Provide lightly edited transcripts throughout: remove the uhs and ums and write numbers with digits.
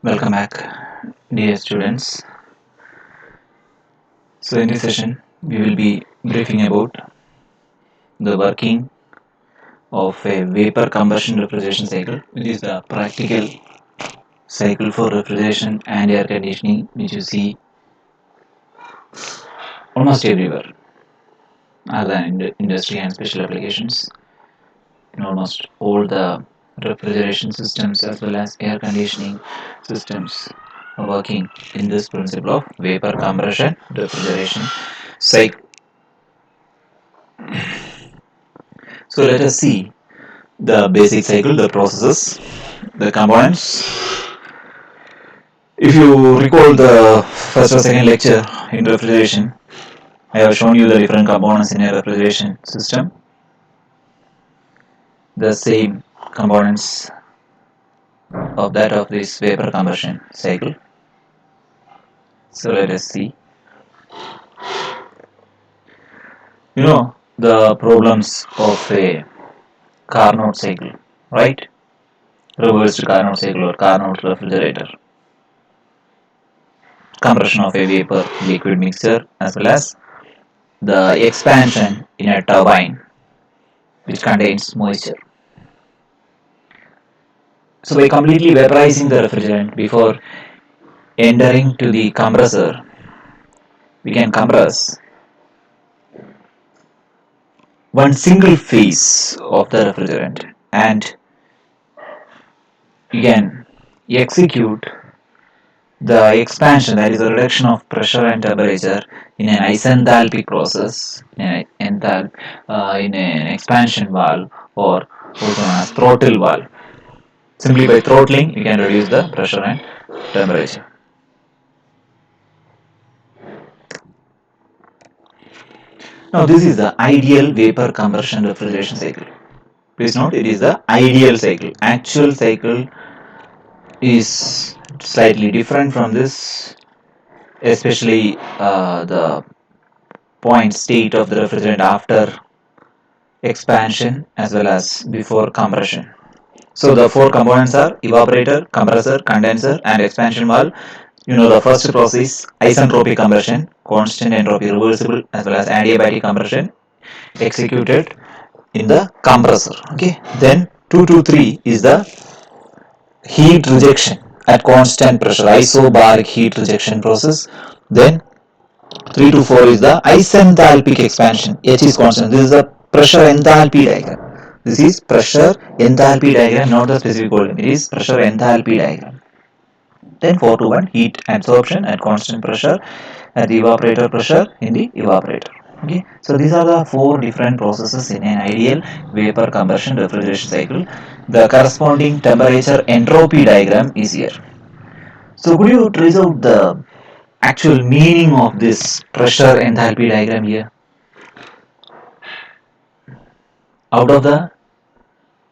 Welcome back, dear students. So, in this session, we will be briefing about the working of a vapor combustion refrigeration cycle, which is the practical cycle for refrigeration and air conditioning, which you see almost everywhere, other than industry and special applications. In almost all the refrigeration systems as well as air conditioning systems are working in this principle of vapor compression refrigeration cycle. So let us see the basic cycle, the processes, the components. If you recall the first or second lecture in refrigeration, I have shown you the different components in a refrigeration system. The same components of that of this vapor combustion cycle. So let us see. You know the problems of a Carnot cycle, right? Reversed Carnot cycle or Carnot refrigerator. Compression of a vapor liquid mixture as well as the expansion in a turbine which contains moisture. So by completely vaporizing the refrigerant before entering to the compressor, we can compress one single phase of the refrigerant and we can execute the expansion, that is the reduction of pressure and temperature, in an isenthalpic process in an expansion valve or also known as throttle valve. Simply by throttling, we can reduce the pressure and temperature. Now, this is the ideal vapor compression refrigeration cycle. Please note, it is the ideal cycle. Actual cycle is slightly different from this, especially the point state of the refrigerant after expansion as well as before compression. So the four components are evaporator, compressor, condenser and expansion valve. You know the first process, isentropic compression, constant entropy reversible as well as adiabatic compression executed in the compressor. Okay, then 2 to 3 is the heat rejection at constant pressure, isobaric heat rejection process. Then 3 to 4 is the isenthalpic expansion, H is constant. This is the pressure enthalpy diagram. This is pressure enthalpy diagram, not the specific volume. It is pressure enthalpy diagram. Then 4 to 1 heat absorption at constant pressure at the evaporator pressure in the evaporator. Okay, so these are the four different processes in an ideal vapor combustion refrigeration cycle. The corresponding temperature entropy diagram is here. So could you trace out the actual meaning of this pressure enthalpy diagram here? Out of the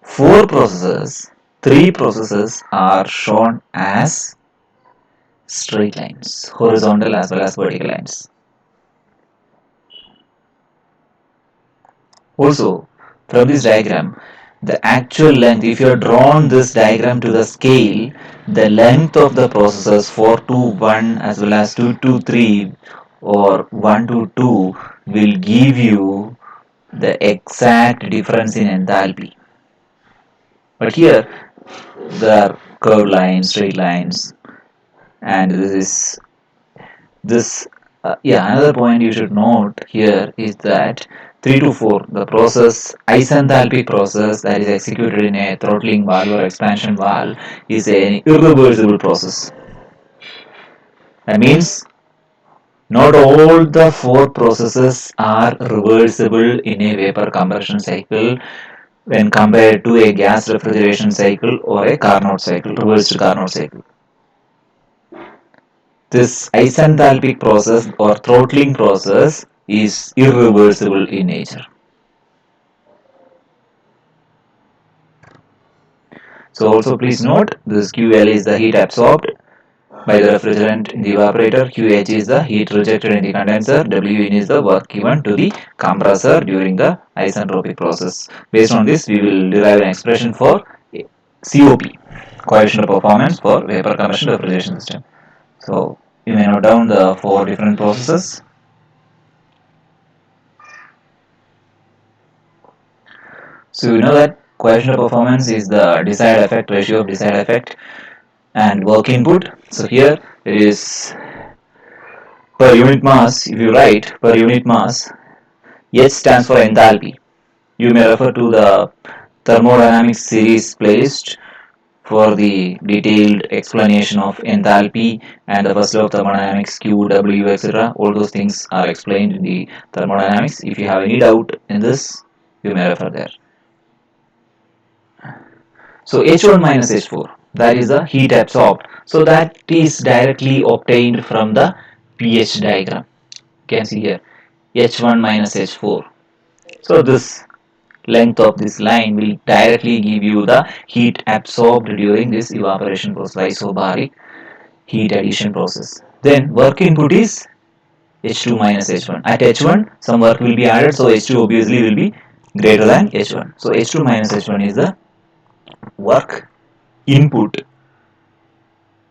four processes, three processes are shown as straight lines, horizontal as well as vertical lines. Also, from this diagram, the actual length, if you have drawn this diagram to the scale, the length of the processes 4 to 1 as well as 2 to 3 or 1 to 2 will give you the exact difference in enthalpy. But here, there are curved lines, straight lines, and another point you should note here is that 3 to 4, the process, isenthalpic process that is executed in a throttling valve or expansion valve is an irreversible process. That means not all the four processes are reversible in a vapor compression cycle when compared to a gas refrigeration cycle or a Carnot cycle, reversed Carnot cycle. This isenthalpic process or throttling process is irreversible in nature. So also please note this QL is the heat absorbed by the refrigerant in the evaporator, QH is the heat rejected in the condenser, WN is the work given to the compressor during the isentropic process. Based on this, we will derive an expression for COP, coefficient of performance for vapor compression refrigeration system. So you may note down the 4 different processes. So you know that coefficient of performance is the desired effect ratio of desired effect and work input. So here it is per unit mass. If you write per unit mass, H stands for enthalpy. You may refer to the thermodynamics series playlist for the detailed explanation of enthalpy and the first law of thermodynamics, Q, W, etc. All those things are explained in the thermodynamics. If you have any doubt in this, you may refer there. So H1 minus H4, that is the heat absorbed. So that is directly obtained from the pH diagram. You can see here H1 minus H4. So this length of this line will directly give you the heat absorbed during this evaporation process, isobaric heat addition process. Then work input is H2 minus H1. At H1 some work will be added, so H2 obviously will be greater than H1. So H2 minus H1 is the work input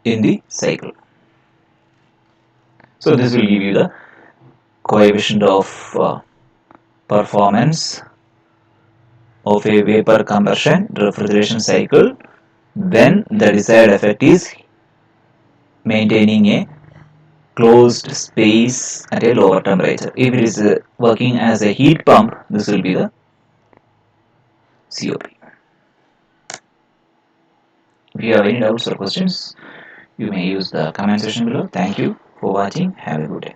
in the cycle. So this will give you the coefficient of performance of a vapor compression refrigeration cycle when the desired effect is maintaining a closed space at a lower temperature. If it is working as a heat pump, this will be the COP. If you have any doubts or questions, you may use the comment section below. Thank you for watching. Have a good day.